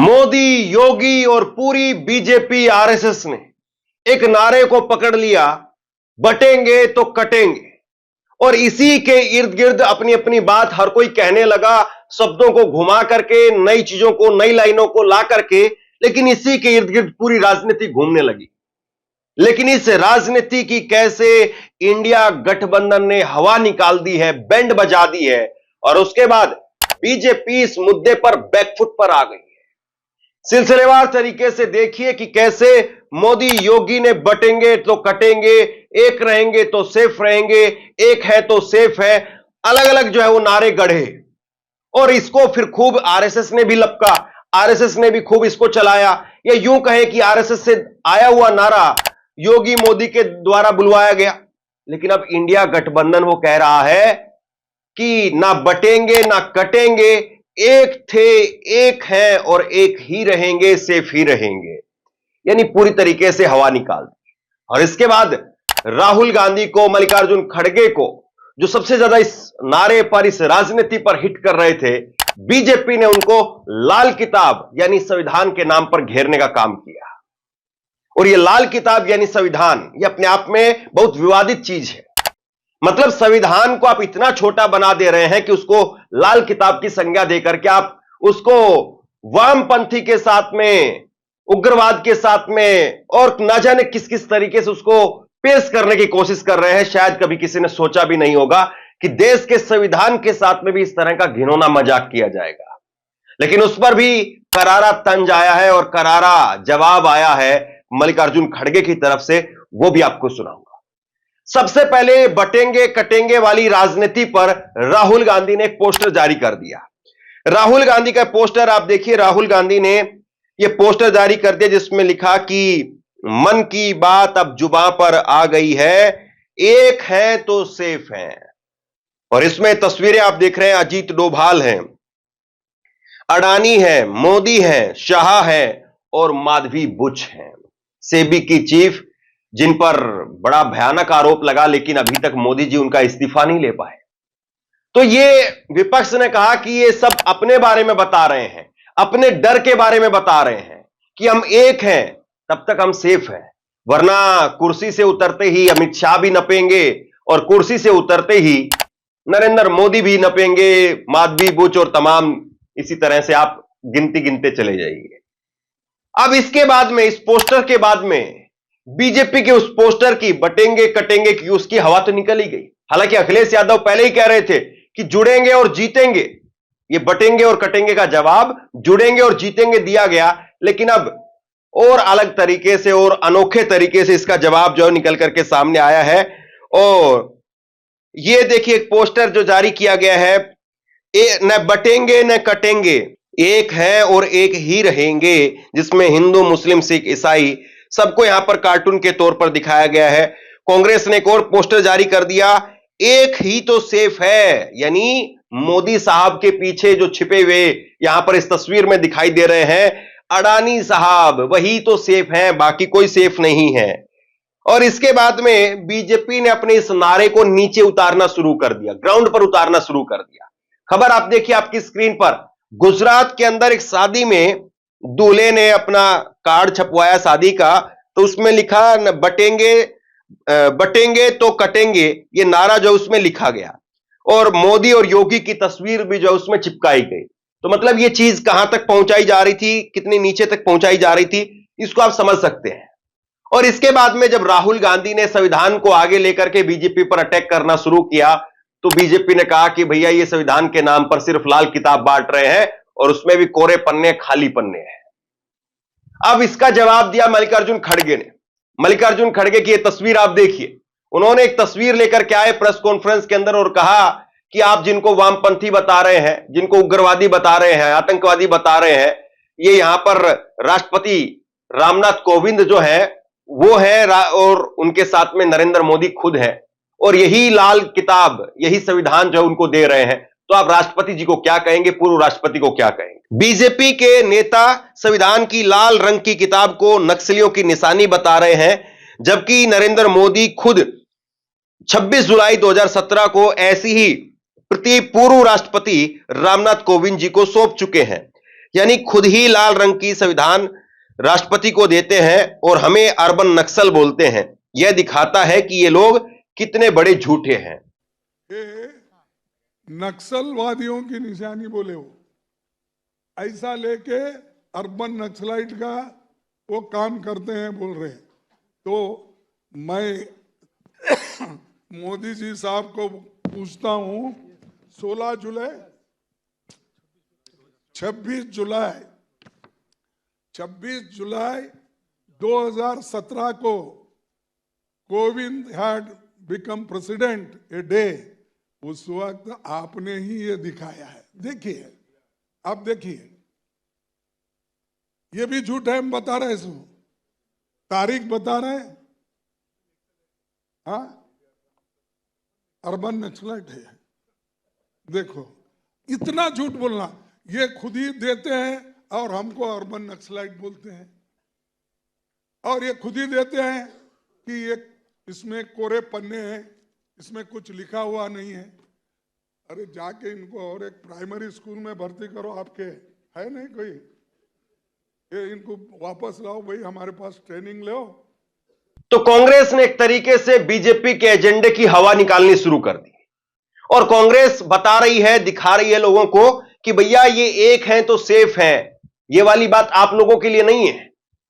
मोदी, योगी और पूरी BJP RSS ने एक नारे को पकड़ लिया, बटेंगे तो कटेंगे। और इसी के इर्द गिर्द अपनी अपनी बात हर कोई कहने लगा, शब्दों को घुमा करके, नई चीजों को, नई लाइनों को ला करके, लेकिन इसी के इर्द गिर्द पूरी राजनीति घूमने लगी। लेकिन इस राजनीति की कैसे इंडिया गठबंधन ने हवा निकाल दी है, बैंड बजा दी है, और उसके बाद बीजेपी इस मुद्दे पर बैकफुट पर आ गई है। सिलसिलेवार तरीके से देखिए कि कैसे मोदी योगी ने बटेंगे तो कटेंगे, एक रहेंगे तो सेफ रहेंगे, एक है तो सेफ है, अलग अलग जो है वो नारे गढ़े। और इसको फिर खूब आरएसएस ने भी लपका, आरएसएस ने भी खूब इसको चलाया। या यूं कहे कि आरएसएस से आया हुआ नारा योगी मोदी के द्वारा बुलवाया गया। लेकिन अब इंडिया गठबंधन वो कह रहा है कि ना बटेंगे ना कटेंगे, एक थे, एक हैं और एक ही रहेंगे, सेफ ही रहेंगे। यानी पूरी तरीके से हवा निकाल दी। और इसके बाद राहुल गांधी को, मल्लिकार्जुन खड़गे को, जो सबसे ज्यादा इस नारे पर, इस राजनीति पर हिट कर रहे थे, बीजेपी ने उनको लाल किताब यानी संविधान के नाम पर घेरने का काम किया। और यह लाल किताब यानी संविधान, यह अपने आप में बहुत विवादित चीज है। मतलब संविधान को आप इतना छोटा बना दे रहे हैं कि उसको लाल किताब की संज्ञा देकर के आप उसको वामपंथी के साथ में, उग्रवाद के साथ में, और न जाने किस किस तरीके से उसको पेश करने की कोशिश कर रहे हैं। शायद कभी किसी ने सोचा भी नहीं होगा कि देश के संविधान के साथ में भी इस तरह का घिनौना मजाक किया जाएगा। लेकिन उस पर भी करारा तंज आया है और करारा जवाब आया है मल्लिकार्जुन खड़गे की तरफ से, वो भी आपको सुनाऊंगा। सबसे पहले बटेंगे कटेंगे वाली राजनीति पर राहुल गांधी ने एक पोस्टर जारी कर दिया। राहुल गांधी का पोस्टर आप देखिए, राहुल गांधी ने यह पोस्टर जारी कर दिया जिसमें लिखा कि मन की बात अब जुबां पर आ गई है, एक है तो सेफ है। और इसमें तस्वीरें आप देख रहे हैं, अजीत डोभाल हैं, अडानी है, मोदी है, शाह है और माधवी बुच हैं, सेबी की चीफ, जिन पर बड़ा भयानक आरोप लगा, लेकिन अभी तक मोदी जी उनका इस्तीफा नहीं ले पाए। तो ये विपक्ष ने कहा कि ये सब अपने बारे में बता रहे हैं, अपने डर के बारे में बता रहे हैं कि हम एक हैं तब तक हम सेफ हैं, वरना कुर्सी से उतरते ही अमित शाह भी नपेंगे और कुर्सी से उतरते ही नरेंद्र मोदी भी नपेंगे, माधवी बुच और तमाम इसी तरह से आप गिनती गिनते चले जाइए। अब इसके बाद में, इस पोस्टर के बाद में, बीजेपी के उस पोस्टर की बटेंगे कटेंगे की उसकी हवा तो निकल ही गई। हालांकि अखिलेश यादव पहले ही कह रहे थे कि जुड़ेंगे और जीतेंगे। ये बटेंगे और कटेंगे का जवाब जुड़ेंगे और जीतेंगे दिया गया, लेकिन अब और अलग तरीके से और अनोखे तरीके से इसका जवाब जो निकल करके सामने आया है। और ये देखिए एक पोस्टर जो जारी किया गया है, न बटेंगे न कटेंगे, एक है और एक ही रहेंगे, जिसमें हिंदू, मुस्लिम, सिख, ईसाई सबको यहां पर कार्टून के तौर पर दिखाया गया है। कांग्रेस ने एक और पोस्टर जारी कर दिया, एक ही तो सेफ है, यानी मोदी साहब के पीछे जो छिपे हुए यहां पर इस तस्वीर में दिखाई दे रहे हैं, अडानी साहब, वही तो सेफ हैं, बाकी कोई सेफ नहीं है। और इसके बाद में बीजेपी ने अपने इस नारे को नीचे उतारना शुरू कर दिया, ग्राउंड पर उतारना शुरू कर दिया। खबर आप देखिए आपकी स्क्रीन पर, गुजरात के अंदर एक शादी में दूल्हे ने अपना कार्ड छपवाया शादी का, तो उसमें लिखा न बटेंगे तो कटेंगे, ये नारा जो उसमें लिखा गया, और मोदी और योगी की तस्वीर भी जो उसमें चिपकाई गई। तो मतलब ये चीज कहां तक पहुंचाई जा रही थी, कितनी नीचे तक पहुंचाई जा रही थी, इसको आप समझ सकते हैं। और इसके बाद में जब राहुल गांधी ने संविधान को आगे लेकर के बीजेपी पर अटैक करना शुरू किया, तो बीजेपी ने कहा कि भैया ये संविधान के नाम पर सिर्फ लाल किताब बांट रहे हैं और उसमें भी कोरे पन्ने, खाली पन्ने हैं। अब इसका जवाब दिया मल्लिकार्जुन खड़गे ने। मल्लिकार्जुन खड़गे की ये तस्वीर आप देखिए, उन्होंने एक तस्वीर लेकर के आए प्रेस कॉन्फ्रेंस के अंदर और कहा कि आप जिनको वामपंथी बता रहे हैं, जिनको उग्रवादी बता रहे हैं, आतंकवादी बता रहे हैं, ये यहां पर राष्ट्रपति रामनाथ कोविंद जो है वो है, और उनके साथ में नरेंद्र मोदी खुद है, और यही लाल किताब, यही संविधान जो उनको दे रहे हैं। तो आप राष्ट्रपति जी को क्या कहेंगे, पूर्व राष्ट्रपति को क्या कहेंगे? बीजेपी के नेता संविधान की लाल रंग की किताब को नक्सलियों की निशानी बता रहे हैं, जबकि नरेंद्र मोदी खुद 26 जुलाई 2017 को ऐसी ही प्रति पूर्व राष्ट्रपति रामनाथ कोविंद जी को सौंप चुके हैं। यानी खुद ही लाल रंग की संविधान राष्ट्रपति को देते हैं और हमें अर्बन नक्सल बोलते हैं। यह दिखाता है कि ये लोग कितने बड़े झूठे हैं। नक्सलवादियों की निशानी बोले वो, ऐसा लेके अर्बन नक्सलाइट का वो काम करते हैं बोल रहे हैं। तो मैं मोदी जी साहब को पूछता हूं, 26 जुलाई 2017 को Kovind had become president a day, उस वक्त आपने ही ये दिखाया है। देखिए, आप देखिए, ये भी झूठ है, हम बता रहे हैं, तारीख बता रहे हैं। हाँ, अर्बन नक्सलाइट है। देखो, इतना झूठ बोलना, ये खुद ही देते हैं और हमको अर्बन नक्सलाइट बोलते हैं। और ये खुद ही देते हैं कि ये इसमें कोरे पन्ने हैं, इसमें कुछ लिखा हुआ नहीं है। अरे जाके इनको और एक प्राइमरी स्कूल में भर्ती करो, आपके है नहीं कोई, ये इनको वापस लाओ भाई, हमारे पास ट्रेनिंग लो। तो कांग्रेस ने एक तरीके से बीजेपी के एजेंडे की हवा निकालनी शुरू कर दी और कांग्रेस बता रही है, दिखा रही है लोगों को कि भैया ये एक हैं तो सेफ हैं। ये वाली बात आप लोगों के लिए नहीं है।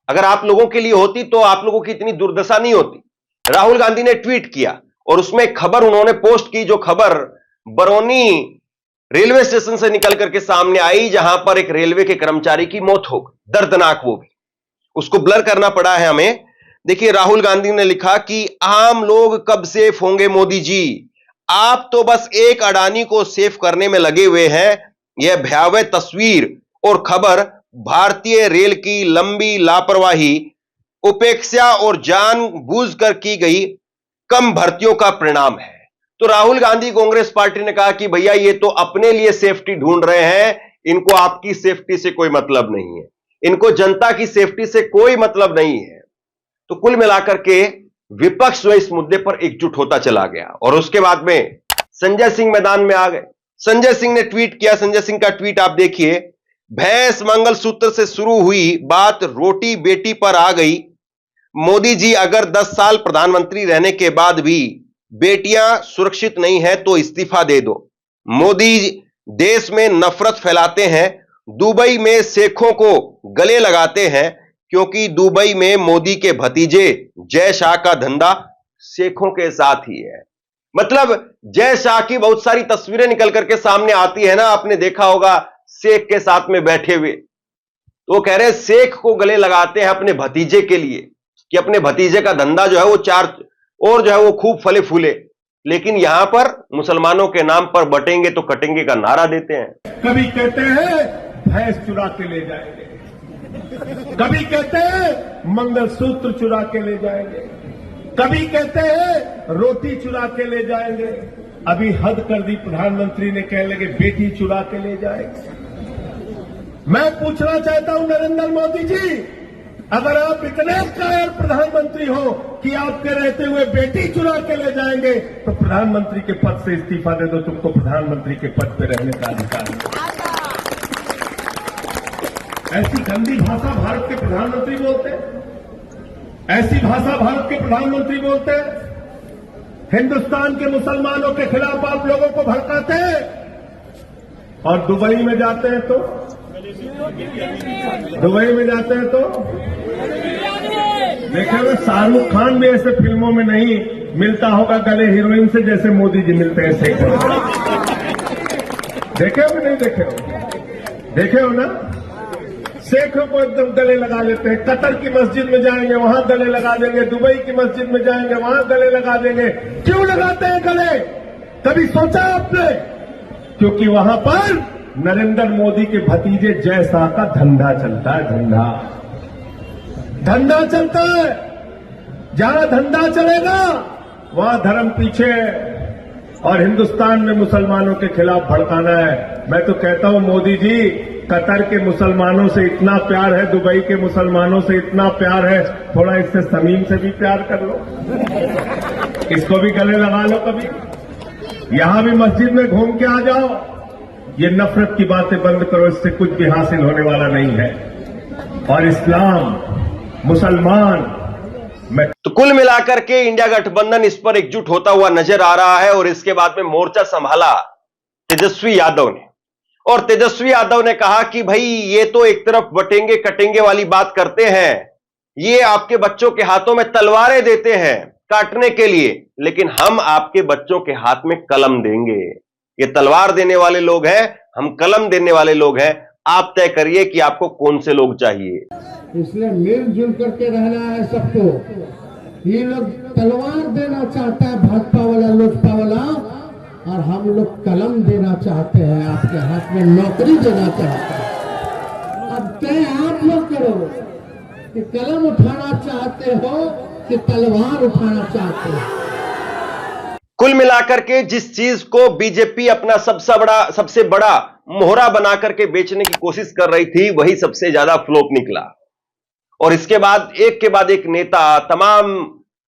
अगर आप लोगों के लिए होती तो आप लोगों की इतनी दुर्दशा नहीं होती। राहुल गांधी ने ट्वीट किया और उसमें खबर उन्होंने पोस्ट की, जो खबर बरौनी रेलवे स्टेशन से निकल करके सामने आई, जहां पर एक रेलवे के कर्मचारी की मौत हो गई, दर्दनाक, वो भी उसको ब्लर करना पड़ा है हमें। देखिए, राहुल गांधी ने लिखा कि आम लोग कब सेफ होंगे मोदी जी, आप तो बस एक अडानी को सेफ करने में लगे हुए हैं। यह भयावह तस्वीर और खबर भारतीय रेल की लंबी लापरवाही, उपेक्षा और जानबूझकर की गई कम भर्तियों का परिणाम है। तो राहुल गांधी कांग्रेस पार्टी ने कहा कि भैया ये तो अपने लिए सेफ्टी ढूंढ रहे हैं, इनको आपकी सेफ्टी से कोई मतलब नहीं है, इनको जनता की सेफ्टी से कोई मतलब नहीं है। तो कुल मिलाकर के विपक्ष जो इस मुद्दे पर एकजुट होता चला गया और उसके बाद में संजय सिंह मैदान में आ गए। संजय सिंह ने ट्वीट किया, संजय सिंह का ट्वीट आप देखिए, भैंस मंगलसूत्र से शुरू हुई बात रोटी बेटी पर आ गई। मोदी जी, अगर 10 साल प्रधानमंत्री रहने के बाद भी बेटियां सुरक्षित नहीं है तो इस्तीफा दे दो। मोदी देश में नफरत फैलाते हैं, दुबई में शेखों को गले लगाते हैं, क्योंकि दुबई में मोदी के भतीजे जय शाह का धंधा शेखों के साथ ही है। मतलब जय शाह की बहुत सारी तस्वीरें निकल करके सामने आती है ना, आपने देखा होगा शेख के साथ में बैठे हुए। तो वो कह रहे हैं शेख को गले लगाते हैं अपने भतीजे के लिए कि अपने भतीजे का धंधा जो है वो चार और जो है वो खूब फले फूले, लेकिन यहां पर मुसलमानों के नाम पर बटेंगे तो कटेंगे का नारा देते हैं। कभी कहते हैं भैंस चुरा के ले जाएंगे, कभी कहते हैं मंगलसूत्र चुरा के ले जाएंगे, कभी कहते हैं रोटी चुरा के ले जाएंगे, अभी हद कर दी प्रधानमंत्री ने, कहने लगे बेटी चुरा के ले जाएंगे। मैं पूछना चाहता हूं नरेंद्र मोदी जी, अगर आप इतने कायर प्रधानमंत्री हो कि आपके रहते हुए बेटी चुरा के ले जाएंगे, तो प्रधानमंत्री के पद से इस्तीफा दे दो, तुमको प्रधानमंत्री के पद पे रहने का अधिकार है। ऐसी गंदी भाषा भारत के प्रधानमंत्री बोलते हैं, ऐसी भाषा भारत के प्रधानमंत्री बोलते हैं। हिंदुस्तान के मुसलमानों के खिलाफ आप लोगों को भड़काते हैं और दुबई में जाते हैं तो देखे हुए शाहरुख खान भी ऐसे फिल्मों में नहीं मिलता होगा गले हीरोइन से जैसे मोदी जी मिलते हैं शेख। देखे हो नहीं देखे हो? देखे हो ना, शेखों को एकदम गले लगा लेते हैं। कतर की मस्जिद में जाएंगे वहां गले लगा देंगे, दुबई की मस्जिद में जाएंगे वहां गले लगा देंगे। क्यों लगाते हैं गले, कभी सोचा आपने? क्योंकि वहां पर नरेंद्र मोदी के भतीजे जय शाह का धंधा चलता है, धंधा चलता है। जहां धंधा चलेगा वहां धर्म पीछे है और हिंदुस्तान में मुसलमानों के खिलाफ भड़काना है। मैं तो कहता हूं मोदी जी, कतर के मुसलमानों से इतना प्यार है, दुबई के मुसलमानों से इतना प्यार है, थोड़ा इससे समीम से भी प्यार कर लो, इसको भी गले लगा लो। कभी यहां भी मस्जिद में घूम के आ जाओ, ये नफरत की बातें बंद करो, इससे कुछ भी हासिल होने वाला नहीं है। और इस्लाम, मुसलमान, मैं तो कुल मिलाकर के इंडिया गठबंधन इस पर एकजुट होता हुआ नजर आ रहा है। और इसके बाद में मोर्चा संभाला तेजस्वी यादव ने, और तेजस्वी यादव ने कहा कि भाई ये तो एक तरफ बटेंगे कटेंगे वाली बात करते हैं, ये आपके बच्चों के हाथों में तलवारें देते हैं काटने के लिए, लेकिन हम आपके बच्चों के हाथ में कलम देंगे। ये तलवार देने वाले लोग हैं, हम कलम देने वाले लोग हैं, आप तय करिए कि आपको कौन से लोग चाहिए। इसलिए मिलजुल करके रहना है सबको। ये लोग तलवार देना चाहता है भाजपा वाला, लोजपा वाला, और हम लोग कलम देना चाहते हैं, आपके हाथ में नौकरी देना चाहते हैं। अब तय आप लोग करो कि कलम उठाना चाहते हो कि तलवार उठाना चाहते हो। कुल मिलाकर के जिस चीज को बीजेपी अपना सबसे बड़ा मोहरा बना करके बेचने की कोशिश कर रही थी, वही सबसे ज्यादा फ्लॉप निकला। और इसके बाद एक नेता, तमाम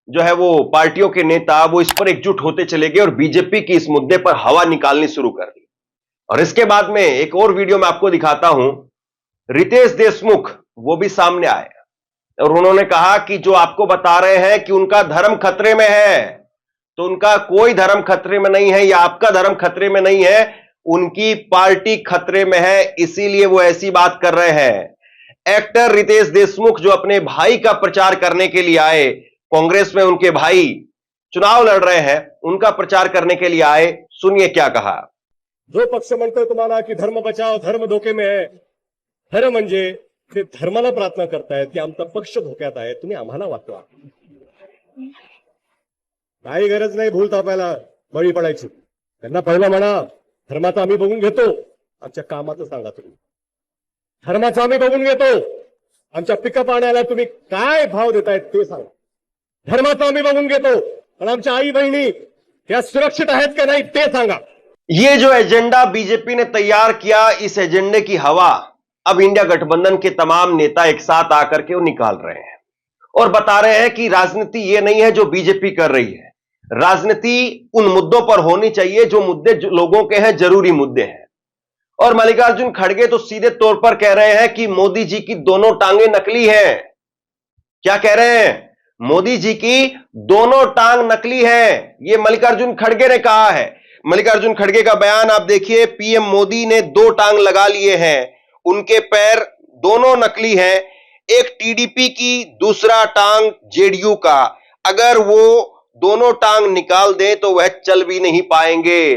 जो है वो पार्टियों के नेता, वो इस पर एकजुट होते चले गए और बीजेपी की इस मुद्दे पर हवा निकालनी शुरू कर दी। और इसके बाद में एक और वीडियो में आपको दिखाता हूं, रितेश देशमुख वो भी सामने आए और उन्होंने कहा कि जो आपको बता रहे हैं कि उनका धर्म खतरे में है, तो उनका कोई धर्म खतरे में नहीं है, या आपका धर्म खतरे में नहीं है, उनकी पार्टी खतरे में है, इसीलिए वो ऐसी बात कर रहे हैं। एक्टर रितेश देशमुख जो अपने भाई का प्रचार करने के लिए आए, कांग्रेस में उनके भाई चुनाव लड़ रहे हैं, उनका प्रचार करने के लिए आए, सुनिए क्या कहा। जो पक्ष म्हणतोय तुम्हाला की धर्म बचाव, धर्म धोके में आहे, खरं म्हणजे ते धर्माला प्रार्थना करतायत की आमचा पक्ष धोक्यात आहे, तुम्ही आम्हाला वाचवा। काही गरज नाही भूल थापायला, बळी पडायची। त्यांना पहिला म्हणा धर्माचं आम्ही बघून घेतो, आमच्या कामाचं सांगा तुम्ही। धर्माचं आम्ही बघून घेतो, आमच्या पिकअप आणायला तुम्ही काय भाव देतायत ते सांगा। धर्माचं आम्ही बघून घेतो, पण आमच्या आई बहिणी त्या सुरक्षित आहेत का नाही ते सांगा। ये जो एजेंडा बीजेपी ने तैयार किया, इस एजेंडे की हवा अब इंडिया गठबंधन के तमाम नेता एक साथ आकर के वो निकाल रहे हैं और बता रहे हैं कि राजनीति ये नहीं है जो बीजेपी कर रही है, राजनीति उन मुद्दों पर होनी चाहिए जो मुद्दे लोगों के हैं, जरूरी मुद्दे हैं। और मल्लिकार्जुन खड़गे तो सीधे तौर पर कह रहे हैं कि मोदी जी की दोनों टांगे नकली हैं। क्या कह रहे हैं? मोदी जी की दोनों टांग नकली है, ये मल्लिकार्जुन खड़गे ने कहा है। मल्लिकार्जुन खड़गे का बयान आप देखिए, पीएम मोदी ने 2 टांग लगा लिए हैं, उनके पैर दोनों नकली हैं, एक टीडीपी की, दूसरा टांग जेडीयू का। अगर वो दोनों टांग निकाल दें तो वह चल भी नहीं पाएंगे।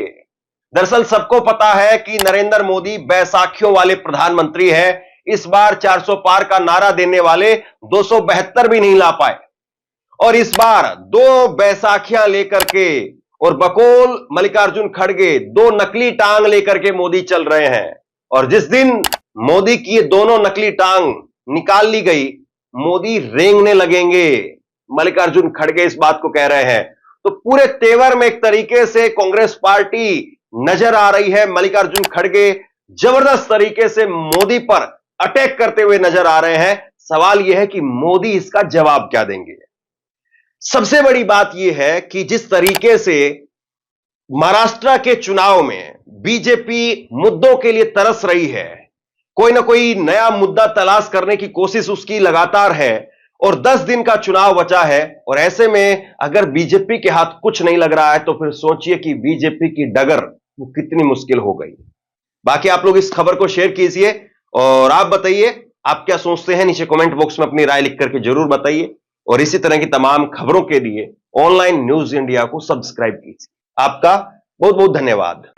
दरअसल सबको पता है कि नरेंद्र मोदी बैसाखियों वाले प्रधानमंत्री हैं। इस बार 400 पार का नारा देने वाले 272 भी नहीं ला पाए, और इस बार 2 बैसाखियां लेकर के और बकौल मल्लिकार्जुन खड़गे 2 नकली टांग लेकर के मोदी चल रहे हैं। और जिस दिन मोदी की ये दोनों नकली टांग निकाल ली गई, मोदी रेंगने लगेंगे। मल्लिकार्जुन खड़गे इस बात को कह रहे हैं। तो पूरे तेवर में एक तरीके से कांग्रेस पार्टी नजर आ रही है। मल्लिकार्जुन खड़गे जबरदस्त तरीके से मोदी पर अटैक करते हुए नजर आ रहे हैं। सवाल यह है कि मोदी इसका जवाब क्या देंगे। सबसे बड़ी बात यह है कि जिस तरीके से महाराष्ट्र के चुनाव में बीजेपी मुद्दों के लिए तरस रही है, कोई ना कोई नया मुद्दा तलाश करने की कोशिश उसकी लगातार है, और 10 दिन का चुनाव बचा है, और ऐसे में अगर बीजेपी के हाथ कुछ नहीं लग रहा है तो फिर सोचिए कि बीजेपी की डगर वो कितनी मुश्किल हो गई। बाकी आप लोग इस खबर को शेयर कीजिए और आप बताइए आप क्या सोचते हैं, नीचे कमेंट बॉक्स में अपनी राय लिख करके जरूर बताइए। और इसी तरह की तमाम खबरों के लिए ऑनलाइन न्यूज इंडिया को सब्सक्राइब कीजिए। आपका बहुत बहुत धन्यवाद।